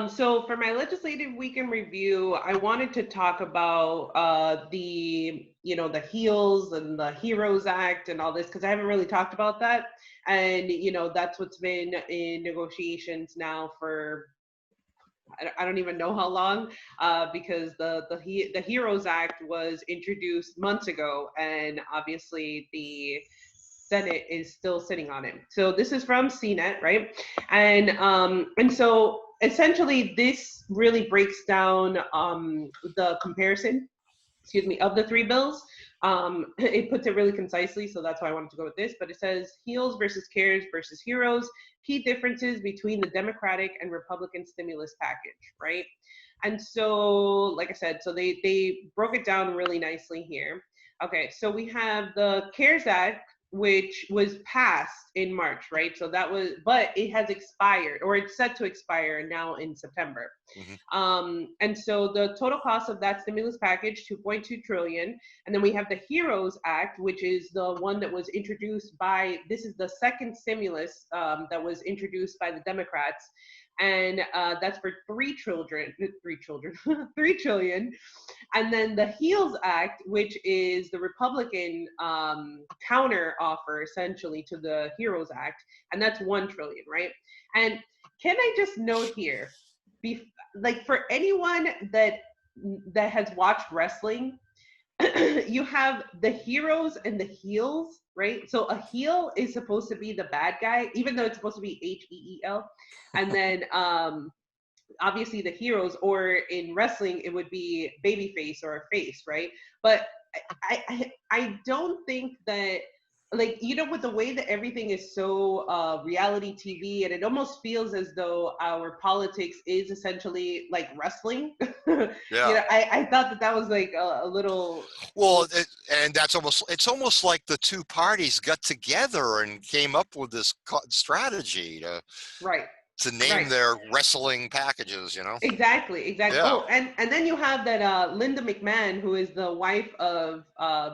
So for my legislative week in review, I wanted to talk about the HEALS and the HEROES Act and all this, because I haven't really talked about that. And, that's what's been in negotiations now for, I don't even know how long, because the HEROES Act was introduced months ago, and obviously the Senate is still sitting on it. So this is from CNET, right? And so essentially this really breaks down the comparison, of the three bills. It puts it really concisely, so that's why I wanted to go with this. But it says HEALS versus CARES versus HEROES, key differences between the Democratic and Republican stimulus package, right? And so, like I said, so they broke it down really nicely here. Okay, so we have the CARES Act, which was passed in March, right? So that was, but it has expired, or it's set to expire now in September. And so the total cost of that stimulus package, 2.2 trillion. And then we have the HEROES Act, which is the one that was introduced by, this is the second stimulus that was introduced by the Democrats. And that's for 3 trillion. And then the HEALS Act, which is the Republican counter offer essentially to the HEROES Act, and that's 1 trillion, right? And can I just note here, like for anyone that has watched wrestling, you have the heroes and the heels, right? So a heel is supposed to be the bad guy, even though it's supposed to be HEEL. And then obviously the heroes, or in wrestling, it would be babyface or a face, right? But I don't think that, like, with the way that everything is so reality TV, and it almost feels as though our politics is essentially like wrestling. Yeah. I thought that was like a little. Well, and it's almost like the two parties got together and came up with this strategy to name their wrestling packages, Exactly. Yeah. Oh, and then you have that Linda McMahon, who is the wife of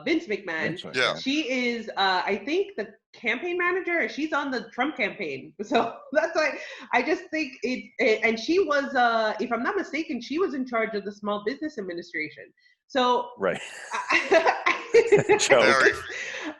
Vince McMahon. Yeah. She is, I think, the campaign manager. She's on the Trump campaign. So that's why I just think and she was, if I'm not mistaken, she was in charge of the Small Business Administration. So right.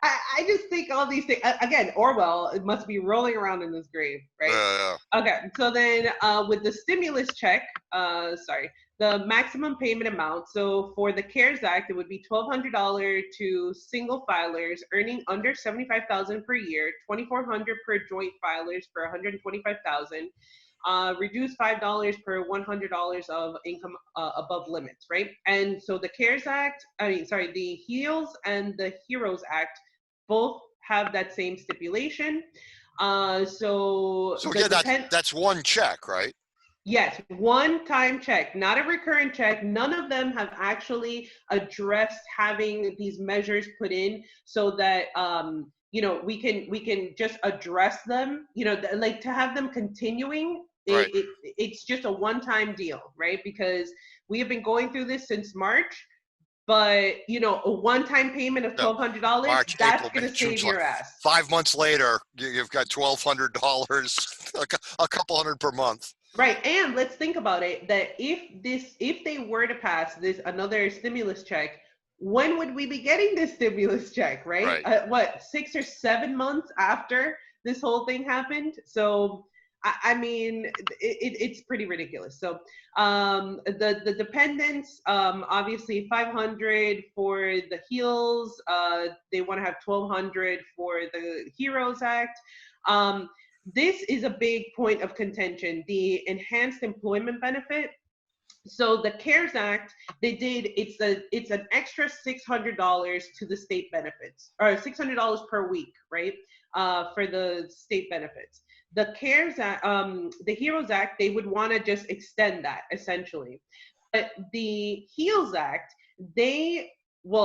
I just think all these things, again, Orwell, it must be rolling around in this grave, right? Yeah. Okay, so then with the stimulus check, the maximum payment amount, so for the CARES Act, it would be $1,200 to single filers earning under $75,000 per year, $2,400 per joint filers for $125,000. Reduce $5 per $100 of income above limits, right? And so the CARES Act, the HEALS and the HEROES Act both have that same stipulation. So yeah, that's one check, right? Yes, one-time check, not a recurrent check. None of them have actually addressed having these measures put in so that we can just address them. Like to have them continuing. Right. It's just a one-time deal, right? Because we have been going through this since March, but a one-time payment of $1,200, that's going to save your ass. 5 months later, you've got $1,200, a couple hundred per month. Right, and let's think about it, that if they were to pass this another stimulus check, when would we be getting this stimulus check, right? 6 or 7 months after this whole thing happened? So I mean, it's pretty ridiculous. So the dependents, obviously 500 for the HEALS. They want to have 1,200 for the HEROES Act. This is a big point of contention, the enhanced employment benefit. So the CARES Act, it's an extra $600 to the state benefits, or $600 per week, right? For the state benefits. The CARES Act, the HEROES Act, they would want to just extend that essentially. But the HEALS Act,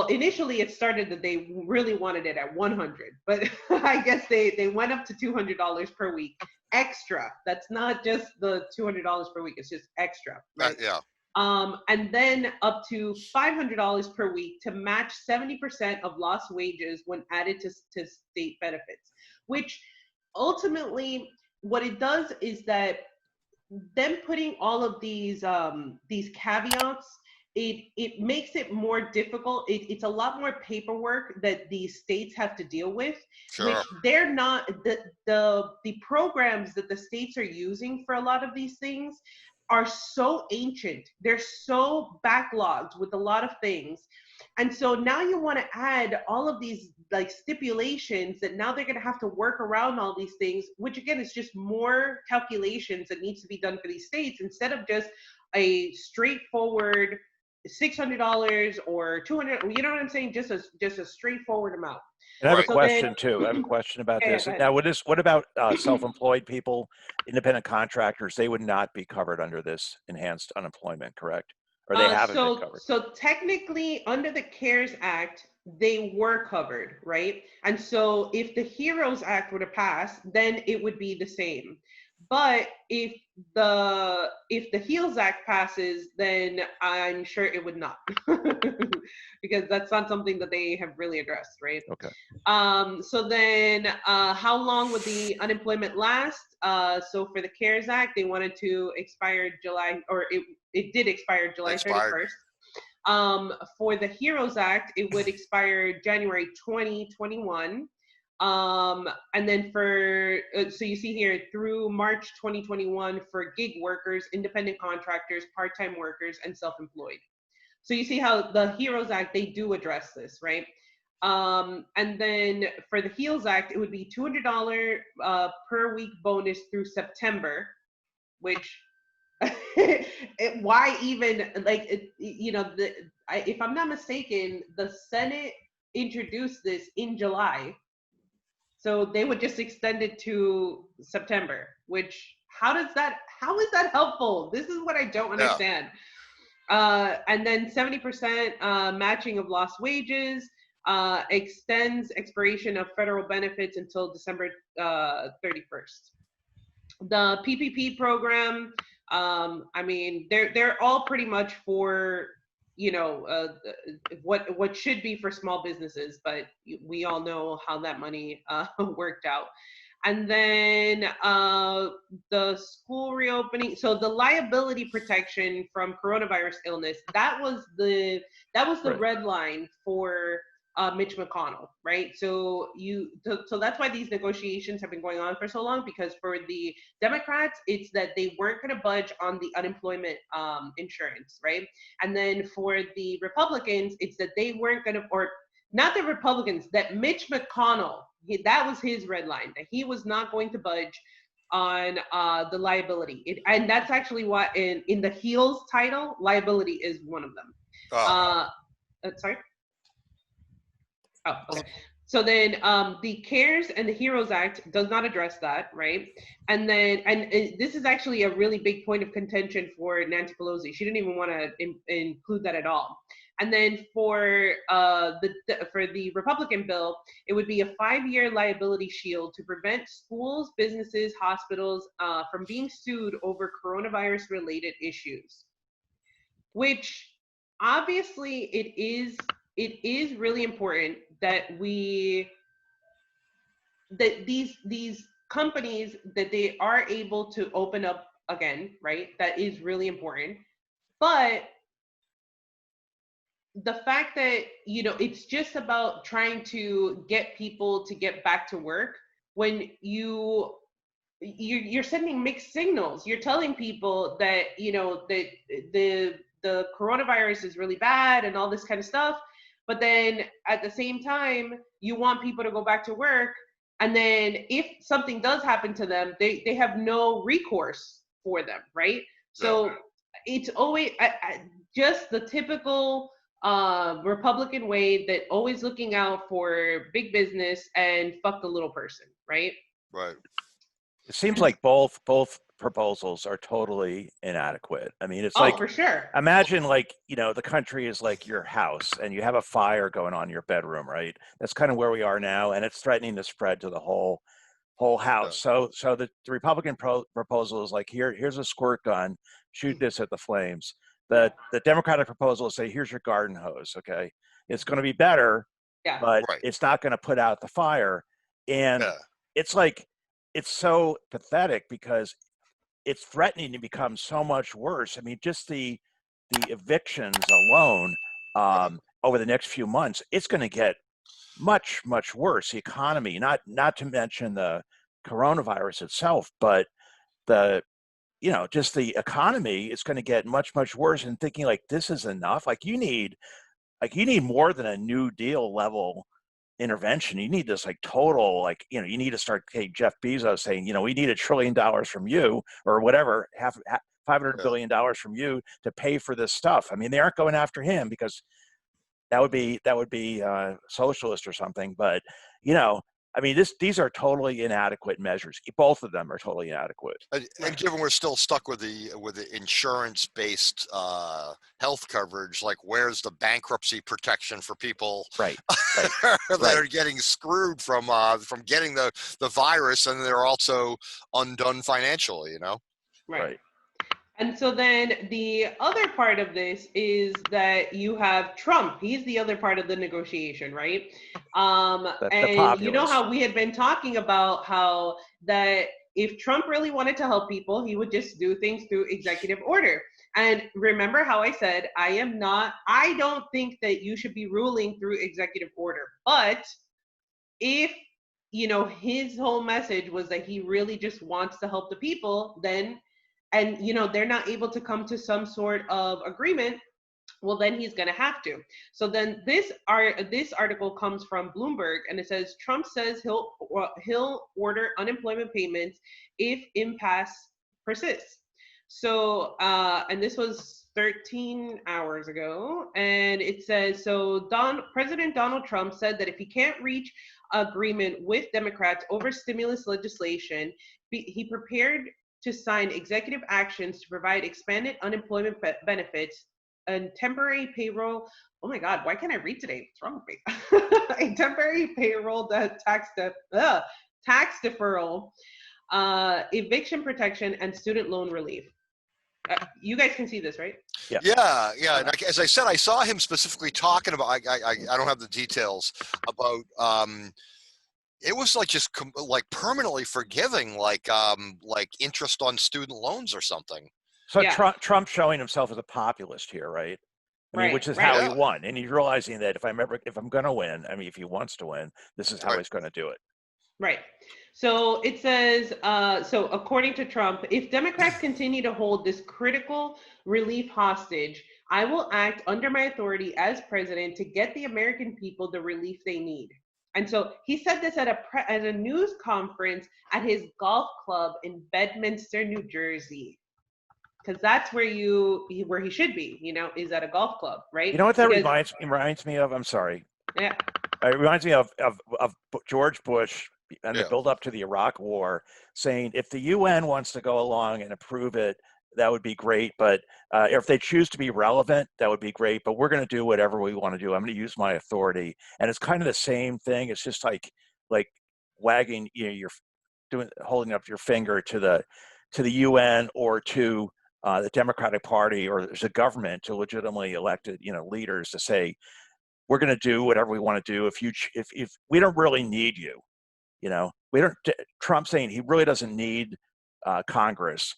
initially it started that they really wanted it at 100, but I guess they went up to $200 per week extra. That's not just the $200 per week; it's just extra, right? Yeah. And then up to $500 per week to match 70% of lost wages when added to state benefits. Which ultimately, what it does is that them putting all of these caveats, it makes it more difficult. It's a lot more paperwork that these states have to deal with, which they're not, the programs that the states are using for a lot of these things are so ancient. They're so backlogged with a lot of things. And so now you want to add all of these like stipulations that now they're going to have to work around all these things, which again is just more calculations that needs to be done for these states instead of just a straightforward $600 or $200. You know what I'm saying? Just a straightforward amount. And I have a question too. I have a question about this. Now, what about self-employed people, independent contractors? They would not be covered under this enhanced unemployment, correct? Or they haven't been covered. So technically, under the CARES Act, they were covered, right? And so if the HEROES Act were to pass, then it would be the same. But if the HEALS Act passes, then I'm sure it would not, because that's not something that they have really addressed, right? Okay. So then, how long would the unemployment last? So for the CARES Act, they wanted to expire July, or it did expire July 31st. For the HEROES Act, it would expire January 2021. And then for, so you see here through March 2021 for gig workers, independent contractors, part-time workers, and self-employed. So you see how the HEROES Act, they do address this, right? And then for the HEALS Act, it would be $200 per week bonus through September, which why even, like, you know, if I'm not mistaken, the Senate introduced this in July. So they would just extend it to September, which how is that helpful? This is what I don't understand. And then 70% matching of lost wages, extends expiration of federal benefits until December 31st. The PPP program, I mean, they're all pretty much for, you know, what should be for small businesses, but we all know how that money worked out. And then the school reopening, so the liability protection from coronavirus illness, that was the red line for Mitch McConnell, right? So that's why these negotiations have been going on for so long, because for the Democrats, it's that they weren't going to budge on the unemployment insurance, right? And then for the Republicans, it's that they weren't going to, or not the Republicans, that Mitch McConnell, that was his red line, that he was not going to budge on the liability. And that's actually why in the HEALS title, liability is one of them. Sorry? Oh, okay. So then the CARES and the HEROES Act does not address that, right? And then, and this is actually a really big point of contention for Nancy Pelosi. She didn't even want to include that at all. And then for the Republican bill, it would be a 5-year liability shield to prevent schools, businesses, hospitals from being sued over coronavirus-related issues. Which obviously it is really important that these companies, that they are able to open up again, right? That is really important. But the fact that, you know, it's just about trying to get people to get back to work, when you're sending mixed signals. You're telling people that, you know, that the coronavirus is really bad and all this kind of stuff, but then at the same time you want people to go back to work, and then if something does happen to them, they have no recourse for them, right? So it's always just the typical Republican way, that always looking out for big business and fuck the little person, right? Right. It seems like both proposals are totally inadequate. I mean, it's like, for sure. Imagine, like, you know, the country is like your house and you have a fire going on in your bedroom, right? That's kind of where we are now, and it's threatening to spread to the whole house. So the Republican proposal is like, here's a squirt gun, shoot this at the flames. The Democratic proposal is say, here's your garden hose, okay? It's going to be better, but it's not going to put out the fire. And it's like, it's so pathetic, because it's threatening to become so much worse. I mean, just the evictions alone over the next few months, it's going to get much, much worse. The economy, not to mention the coronavirus itself, but the just the economy is going to get much, much worse. And thinking like this is enough. Like you need more than a New Deal level intervention. You need this like total, like, you need to start, hey, Jeff Bezos saying, we need $1 trillion from you or whatever, $500 billion from you to pay for this stuff. I mean, they aren't going after him because that would be socialist or something. But, I mean, these are totally inadequate measures. Both of them are totally inadequate. And given we're still stuck with the insurance-based health coverage, like where's the bankruptcy protection for people right. that are getting screwed from getting the virus, and they're also undone financially, Right. And so then the other part of this is that you have Trump. He's the other part of the negotiation, right? And you know how we had been talking about how that if Trump really wanted to help people, he would just do things through executive order. And remember how I said, I don't think that you should be ruling through executive order. But if, his whole message was that he really just wants to help the people, then and they're not able to come to some sort of agreement, well, then he's going to have to. So then this article comes from Bloomberg, and it says Trump says he'll order unemployment payments if impasse persists. So and this was 13 hours ago, and it says President Donald Trump said that if he can't reach agreement with Democrats over stimulus legislation, he prepared to sign executive actions to provide expanded unemployment benefits and temporary payroll. Oh my God, why can't I read today? What's wrong with me? A temporary payroll tax deferral, eviction protection, and student loan relief. You guys can see this, right? Yeah. And as I said, I saw him specifically talking about. I don't have the details about. It was like just like permanently forgiving, like interest on student loans or something. So Trump showing himself as a populist here, right? I mean, which is how he won, and he's realizing that if I'm going to win, I mean, if he wants to win, this is how he's going to do it. Right. So it says, so according to Trump, if Democrats continue to hold this critical relief hostage, I will act under my authority as president to get the American people the relief they need. And so he said this at a news conference at his golf club in Bedminster, New Jersey, because that's where he should be, is at a golf club, right? You know what that reminds me of? I'm sorry. Yeah. It reminds me of George Bush and the build up to the Iraq War, saying if the UN wants to go along and approve it, that would be great. But if they choose to be relevant, that would be great. But we're going to do whatever we want to do. I'm going to use my authority. And it's kind of the same thing. It's just like wagging, holding up your finger to the UN or to the Democratic Party or the government, to legitimately elected, leaders, to say, we're going to do whatever we want to do. If we don't really need you, we don't. Trump saying he really doesn't need Congress.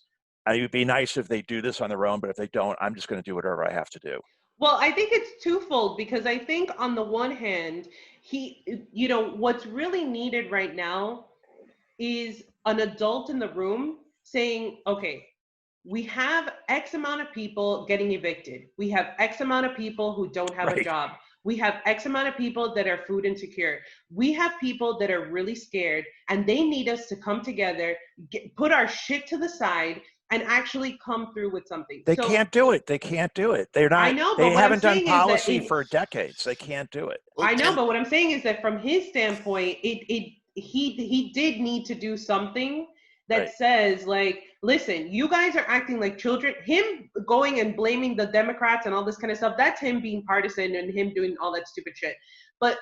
It would be nice if they do this on their own, but if they don't, I'm just going to do whatever I have to do. Well, I think it's twofold, because I think on the one hand, what's really needed right now is an adult in the room saying, okay, we have X amount of people getting evicted. We have X amount of people who don't have a job. We have X amount of people that are food insecure. We have people that are really scared, and they need us to come together, put our shit to the side, and actually come through with something. They can't do it. They're not. I know, but they haven't done policy for decades. They can't do it. I know, but what I'm saying is that from his standpoint, he did need to do something that says, like, listen, you guys are acting like children. Him going and blaming the Democrats and all this kind of stuff, that's him being partisan and him doing all that stupid shit. But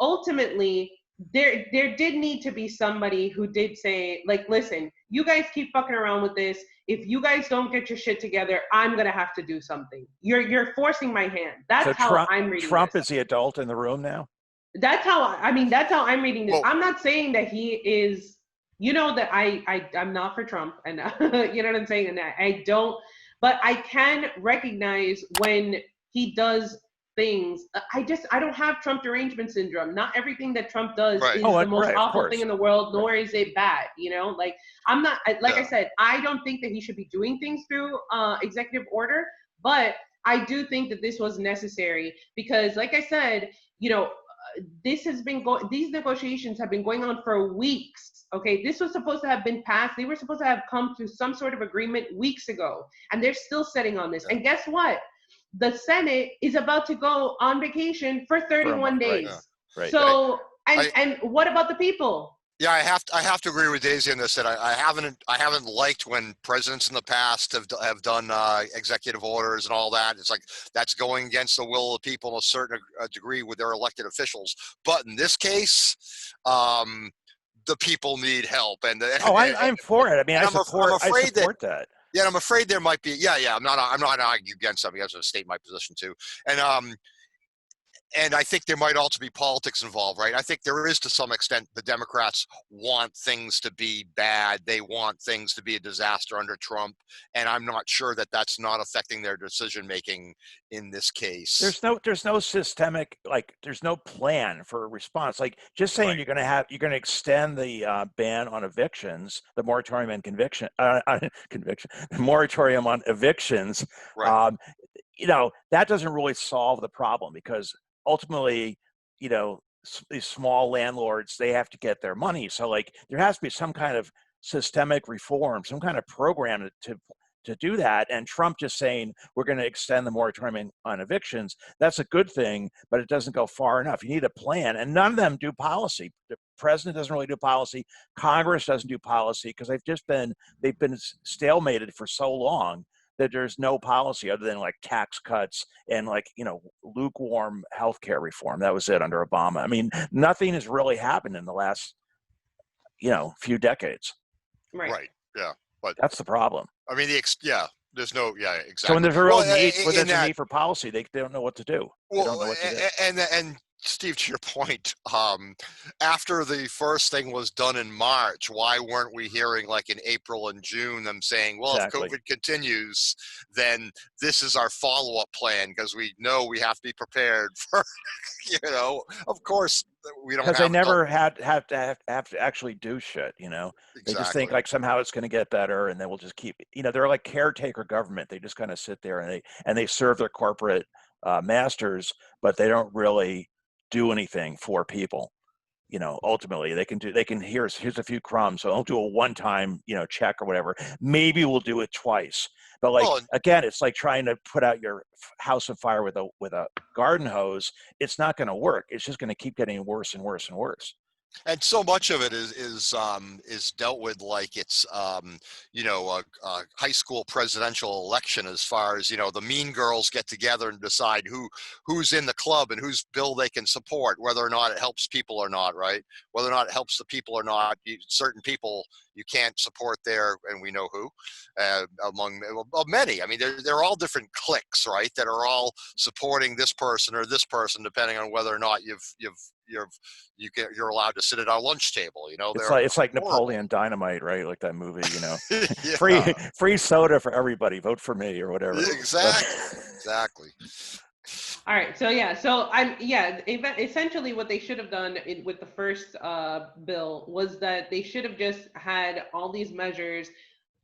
ultimately, there did need to be somebody who did say, like, listen, you guys keep fucking around with this. If you guys don't get your shit together, I'm gonna have to do something. You're forcing my hand. That's how I'm reading Trump this. Is the adult in the room now? That's how I'm reading this. Well, I'm not saying that he is you know that I'm not for Trump, and you know what I'm saying, and I don't, but I can recognize when he does things. I don't have Trump derangement syndrome. Not everything that Trump does Right. is Oh, the most right, of awful thing course. in the world, Right. nor is it bad. You know, like I'm not like I Yeah. said, I don't think that he should be doing things through executive order, but I do think that this was necessary because, like I said, you know, this has been going. These negotiations have been going on for weeks. Okay, this was supposed to have been passed. They were supposed to have come to some sort of agreement weeks ago, and they're still sitting on this. Yeah. And guess what? The Senate is about to go on vacation for For a 31 month, right, days. Yeah. right. So, I, and what about the people? Yeah, I have to agree with Daisy on this. That I haven't liked when presidents in the past have done executive orders and all that. It's like that's going against the will of the people in a certain degree with their elected officials. But in this case, the people need help, and Oh, I'm for it. I mean, and I'm I afraid that. support that. Yeah, I'm afraid there might be. Yeah. I'm not arguing against them. I have to state my position too. And and I think there might also be politics involved, right? I think there is, to some extent, the Democrats want things to be bad. They want things to be a disaster under Trump, and I'm not sure that that's not affecting their decision making in this case. There's no systemic, like, there's no plan for a response. Like, just saying Right. you're going to extend the ban on evictions, the moratorium on conviction, conviction, the moratorium on evictions. Right. You know, that doesn't really solve the problem because ultimately, you know, these small landlords, they have to get their money. So, like, there has to be some kind of systemic reform, some kind of program to do that. And Trump just saying we're going to extend the moratorium on evictions, that's a good thing, but it doesn't go far enough. You need a plan, and none of them do policy. The president doesn't really do policy. Congress doesn't do policy because they've been stalemated for so long that there's no policy other than like tax cuts and, like, you know, lukewarm healthcare reform. That was it under Obama. I mean, nothing has really happened in the last, you know, few decades. Right. Right. Yeah. But That's the problem. I mean, there's no. Yeah. So when Exactly. there's a Well, real need, when in there's a that. need for policy, they don't know what to do. They don't Well, know what to do. and Steve, to your point, after the first thing was done in March, why weren't we hearing, like, in April and June, them saying, well, Exactly. if COVID continues, then this is our follow-up plan, because we know we have to be prepared for, of course, we don't Because they have never have to actually do shit, you know. They just think exactly. like somehow it's going to get better, and then we'll just keep, you know, they're like caretaker government. They just kind of sit there and they serve their corporate masters, but they don't really do anything for people. You know, ultimately they can here's a few crumbs, so I'll do a one-time, you know, check or whatever. Maybe we'll do it twice, but, like, Well, again, it's like trying to put out your house on fire with a garden hose. It's not going to work. It's just going to keep getting worse and worse and worse. and so much of it is dealt with like it's a high school presidential election, as far as, the mean girls get together and decide who's in the club and whose bill they can support, whether or not it helps people or not, right? Whether or not it helps the people or not. Certain people you can't support there, and we know who, among many. I mean, they're all different cliques, right, that are all supporting this person or this person, depending on whether or not you're allowed to sit at our lunch table. It's like horrible. Napoleon Dynamite, right? Like that movie, you know, Yeah, free soda for everybody. Vote for me or whatever. exactly. All right. So essentially what they should have done with the first bill was that they should have just had all these measures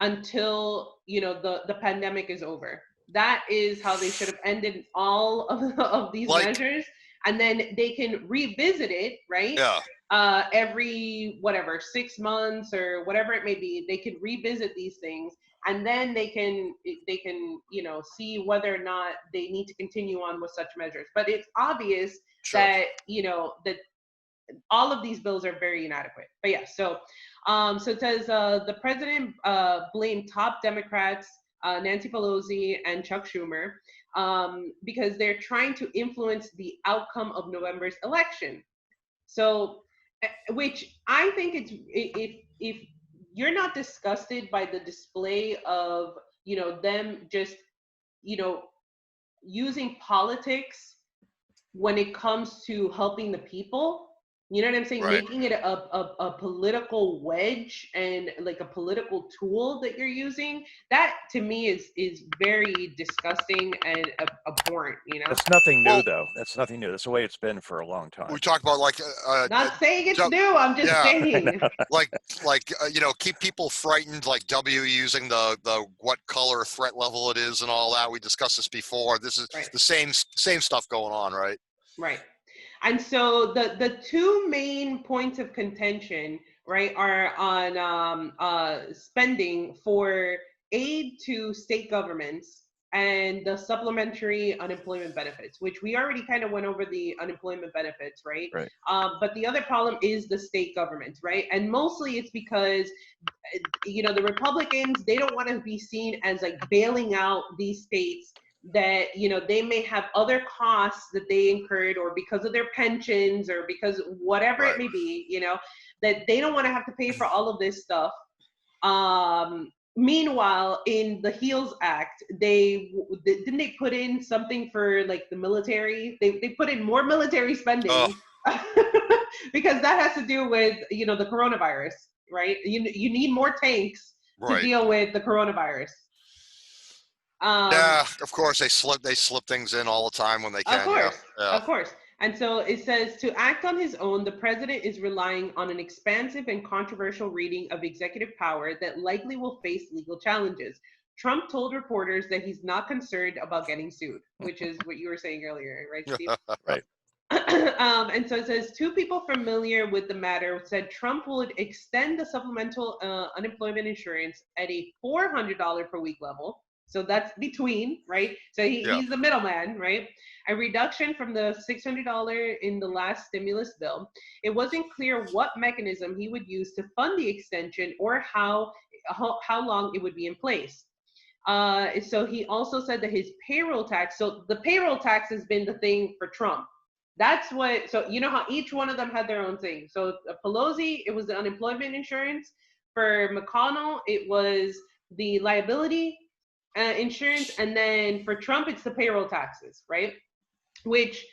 until, the pandemic is over. That is how they should have ended all of these Like, measures, and then they can revisit it, right? yeah, Every whatever 6 months or whatever it may be, they could revisit these things, and then they can see whether or not they need to continue on with such measures. But it's obvious sure. that that all of these bills are very inadequate. But yeah, so it says the president blamed top Democrats, Nancy Pelosi and Chuck Schumer, because they're trying to influence the outcome of November's election. So, which I think if you're not disgusted by the display of them just using politics when it comes to helping the people, You know what I'm saying? Right. Making it a political wedge and like a political tool that you're using, that to me is very disgusting and abhorrent, you know? That's nothing new, Well, though. That's nothing new. That's the way it's been for a long we time. talked about like Not saying it's so- new, I'm just yeah, saying. like you know, keep people frightened, like W using the what color threat level it is and all that. We discussed this before. This is Right. the same stuff going on, right? Right. And so the two main points of contention, right, are on spending for aid to state governments and the supplementary unemployment benefits, which we already kind of went over the unemployment benefits, right? Right. But the other problem is the state governments, right? And mostly it's because, you know, the Republicans, they don't want to be seen as like bailing out these states that, you know, they may have other costs that they incurred, or because of their pensions, or because whatever Right. it may be, you know, that they don't want to have to pay for all of this stuff. Meanwhile, in the HEALS Act, didn't they put in something for like the military? They put in more military spending because that has to do with, you know, the coronavirus, right? You need more tanks to Right. deal with the coronavirus. Yeah, of course they slip things in all the time when they can. Of course, Yeah. of course. And so it says, to act on his own, the president is relying on an expansive and controversial reading of executive power that likely will face legal challenges. Trump told reporters that he's not concerned about getting sued, which is what you were saying earlier, right, Steve? Right. And so it says, two people familiar with the matter said Trump would extend the supplemental unemployment insurance at a $400 per week level. So that's between, right? So he's the middleman, right? A reduction from the $600 in the last stimulus bill. It wasn't clear what mechanism he would use to fund the extension or how long it would be in place. So he also said that his payroll tax, so the payroll tax has been the thing for Trump. That's what, so you know how each one of them had their own thing. So Pelosi, it was the unemployment insurance. For McConnell, it was the liability insurance. And then for Trump, it's the payroll taxes, right? Which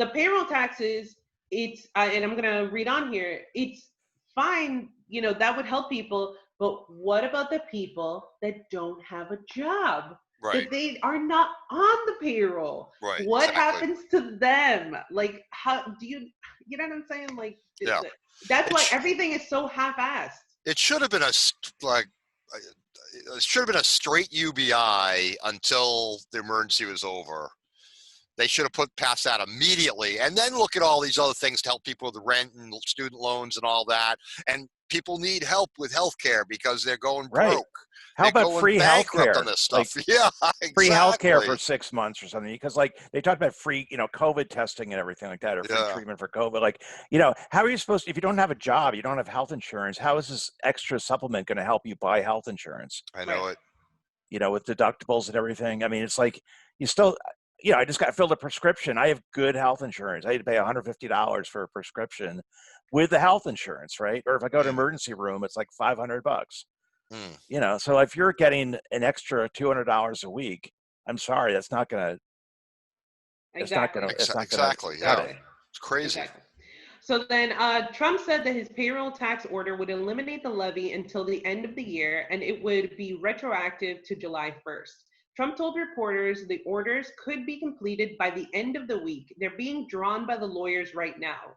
the payroll taxes, it's, and I'm going to read on here, it's fine, you know, that would help people. But what about the people that don't have a job? Right. That they are not on the payroll. Right. What exactly. happens to them? Like, how do you know what I'm saying? Like, Yeah. That's why everything is so half-assed. It should have been it should have been a straight UBI until the emergency was over. They should have passed that immediately, and then look at all these other things to help people with rent and student loans and all that. And people need help with healthcare because they're going broke. How about free healthcare on this stuff? Like, yeah, exactly. Free healthcare for 6 months or something, because like they talked about free, you know, COVID testing and everything like that, or free treatment for COVID. Like, you know, how are you supposed to, if you don't have a job, you don't have health insurance, how is this extra supplement going to help you buy health insurance? I know it. You know, with deductibles and everything. I mean, it's like you still, you know, I just got filled a prescription. I have good health insurance. I had to pay $150 for a prescription with the health insurance, right? Or if I go to emergency room, it's like $500. You know, so if you're getting an extra $200 a week, I'm sorry, that's not gonna. Exactly. Exactly. Yeah. It's crazy. Exactly. So then Trump said that his payroll tax order would eliminate the levy until the end of the year, and it would be retroactive to July 1st. Trump told reporters the orders could be completed by the end of the week. They're being drawn by the lawyers right now.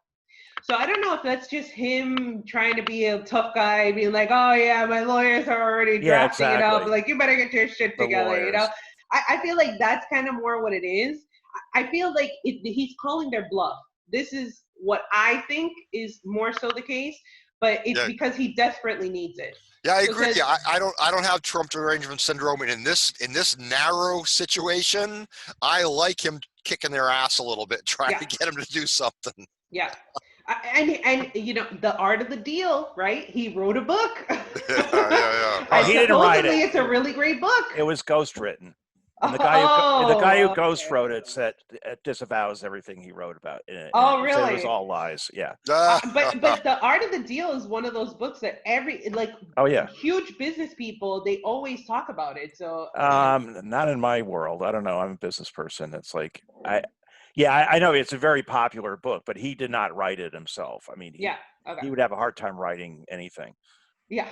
So I don't know if that's just him trying to be a tough guy, being like, oh yeah, my lawyers are already drafting it up. Like, you better get your shit together, you know? I feel like that's kind of more what it is. I feel like he's calling their bluff. This is what I think is more so the case, but it's because he desperately needs it. Yeah, I agree. Yeah, I don't have Trump derangement syndrome, and in this narrow situation, I like him kicking their ass a little bit, trying to get him to do something. Yeah. And you know, The Art of the Deal, right? He wrote a book. Oh, he didn't write it. It's a really great book. It was ghostwritten. And the guy who ghost wrote it said disavows everything he wrote about it. Oh, really? So it was all lies. Yeah. But The Art of the Deal is one of those books that huge business people, they always talk about it. So not in my world. I don't know. I'm a business person. It's like Yeah, I know it's a very popular book, but he did not write it himself. I mean, Yeah. Okay. he would have a hard time writing anything. Yeah.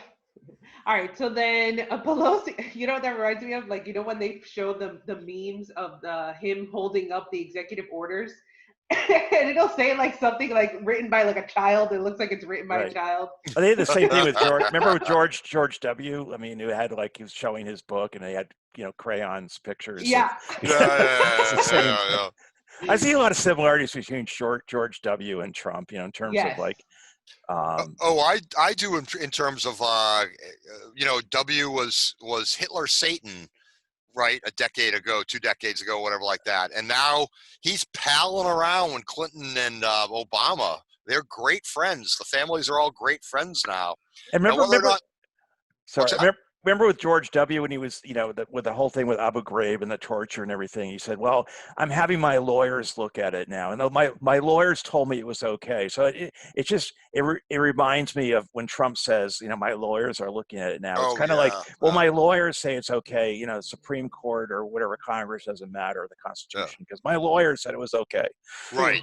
All right. So then Pelosi, you know what that reminds me of? Like, you know, when they show the memes of him holding up the executive orders, and it'll say like something like written by like a child. It looks like it's written by a Right. child. They had the same thing with George. Remember with George W. I mean, who had like he was showing his book, and they had crayons pictures. Yeah. It's the same. Yeah. I see a lot of similarities between George W. and Trump. In terms of Yes. like. I do in terms of W was Hitler Satan, right? A decade ago, 2 decades ago, whatever like that, and now he's palling around with Clinton and Obama. They're great friends. The families are all great friends now. And remember with George W. when he was, with the whole thing with Abu Ghraib and the torture and everything, he said, well, I'm having my lawyers look at it now. And my lawyers told me it was okay. So it reminds me of when Trump says, my lawyers are looking at it now. It's kind of like, well, my lawyers say it's okay. The Supreme Court or whatever, Congress doesn't matter, the Constitution, because my lawyers said it was okay. Right.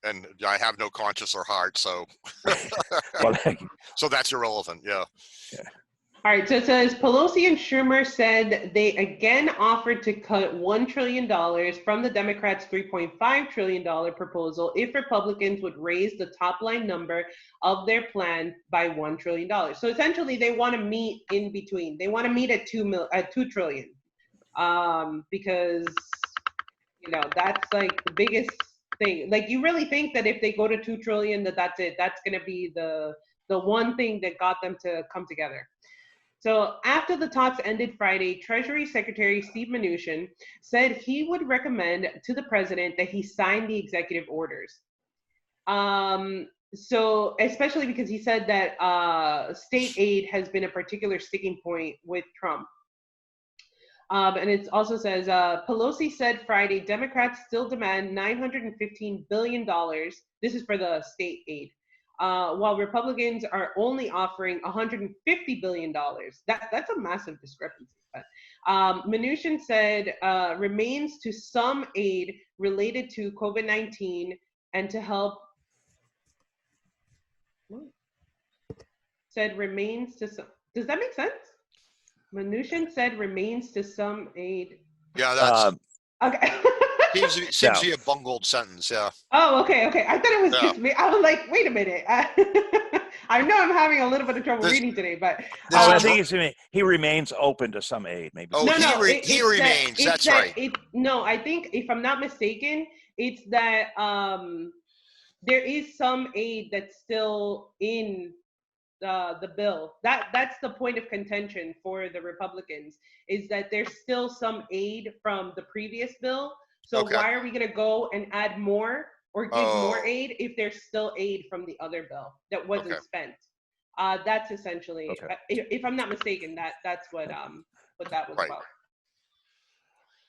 And I have no conscience or heart. So, so that's irrelevant. Yeah. All right, so it says Pelosi and Schumer said they again offered to cut $1 trillion from the Democrats' $3.5 trillion proposal if Republicans would raise the top line number of their plan by $1 trillion. So essentially, they want to meet in between. They want to meet at $2 trillion, because that's like the biggest thing. Like, you really think that if they go to $2 trillion, that's it? That's going to be the one thing that got them to come together. So after the talks ended Friday, Treasury Secretary Steve Mnuchin said he would recommend to the president that he sign the executive orders. So especially because he said that state aid has been a particular sticking point with Trump. And it also says, Pelosi said Friday, Democrats still demand $915 billion. This is for the state aid. While Republicans are only offering $150 billion. That's a massive discrepancy. But Mnuchin said remains to some aid related to COVID-19 and to help. Said remains to some. Does that make sense? Mnuchin said remains to some aid. Yeah, that's okay. Seems to be a bungled sentence, yeah. Oh, okay. I thought it was just me. I was like, wait a minute. I know I'm having a little bit of trouble reading today, but I think he remains open to some aid, maybe. Oh, he remains. That's right. I think if I'm not mistaken, it's that there is some aid that's still in the bill. That's the point of contention for the Republicans, is that there's still some aid from the previous bill. So why are we going to go and add more or give more aid if there's still aid from the other bill that wasn't spent? That's essentially, if I'm not mistaken, that's what that was about.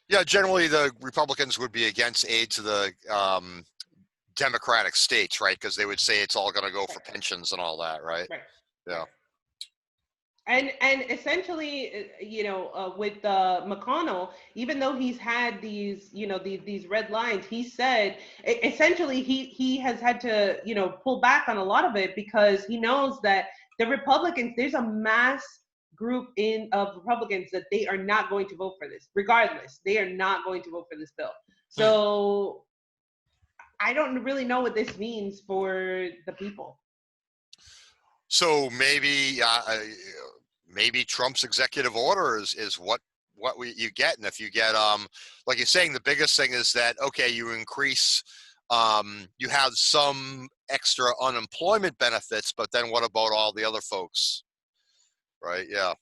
Yeah, generally the Republicans would be against aid to the Democratic states, right? Because they would say it's all going to go for pensions and all that, right? Right. Yeah. And essentially, with McConnell, even though he's had these, these red lines, he said essentially he has had to, pull back on a lot of it because he knows that the Republicans, there's a mass group of Republicans that they are not going to vote for this. Regardless, they are not going to vote for this bill. So I don't really know what this means for the people. So maybe Trump's executive order is what you get, and if you get like you're saying, the biggest thing is that you increase, you have some extra unemployment benefits, but then what about all the other folks, right? Yeah,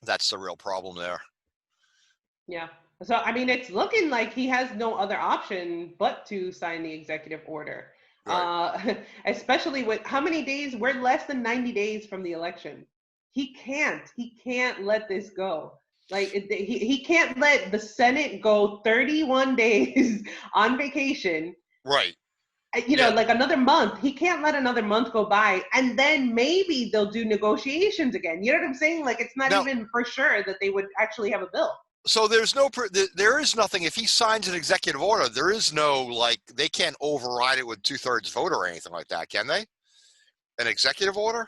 that's the real problem there. Yeah. So I mean, it's looking like he has no other option but to sign the executive order. Right. Especially with how many days? We're less than 90 days from the election. He can't let this go. Like he can't let the Senate go 31 days on vacation. Right. Like another month. He can't let another month go by, and then maybe they'll do negotiations again. You know what I'm saying? Like, it's not even for sure that they would actually have a bill. So there's no, there is nothing. If he signs an executive order, there is no like they can't override it with 2/3 vote or anything like that, can they? An executive order?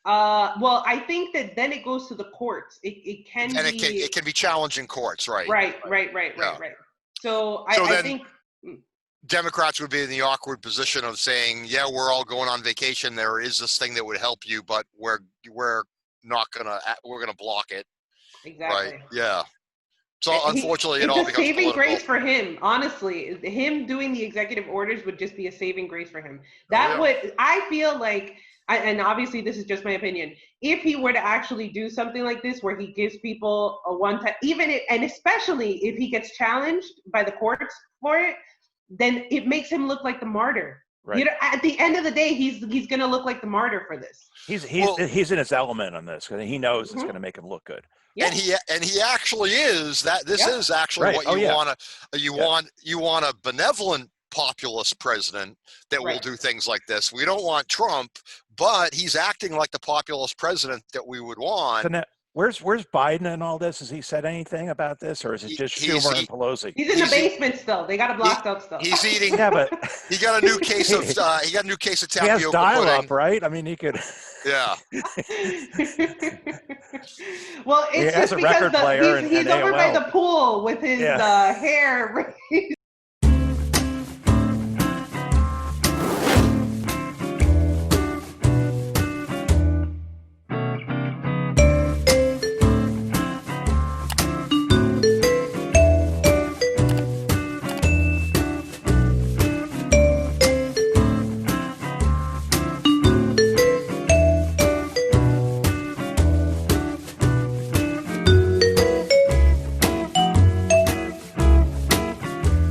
Well, I think that then it goes to the courts. It can And be. it can be challenged in courts, right? Right. Yeah. So So I then think. Democrats would be in the awkward position of saying, "Yeah, we're all going on vacation. There is this thing that would help you, but we're not gonna block it." Exactly. Right? Yeah. So unfortunately, it it's all a becomes saving political. grace for him. Honestly, him doing the executive orders would just be a saving grace for him. That would, I feel like, and obviously this is just my opinion. If he were to actually do something like this, where he gives people a one-time, and especially if he gets challenged by the courts for it, then it makes him look like the martyr. Right. You know, at the end of the day, he's gonna look like the martyr for this. He's in his element on this because he knows it's going to make him look good. Yeah. And he actually is that. This is actually what you want to. You want a benevolent populist president that will do things like this. We don't want Trump, but he's acting like the populist president that we would want. So now, where's Biden and all this? Has he said anything about this, or is it just Schumer and Pelosi? He's in the basement still. They got it blocked up still. He's eating. Yeah, but he got a new case of tapioca he has dial-up, pudding. right? I mean, he could. Yeah. Well, it's he has just a because record player he's over by AOL. the pool with his hair raised.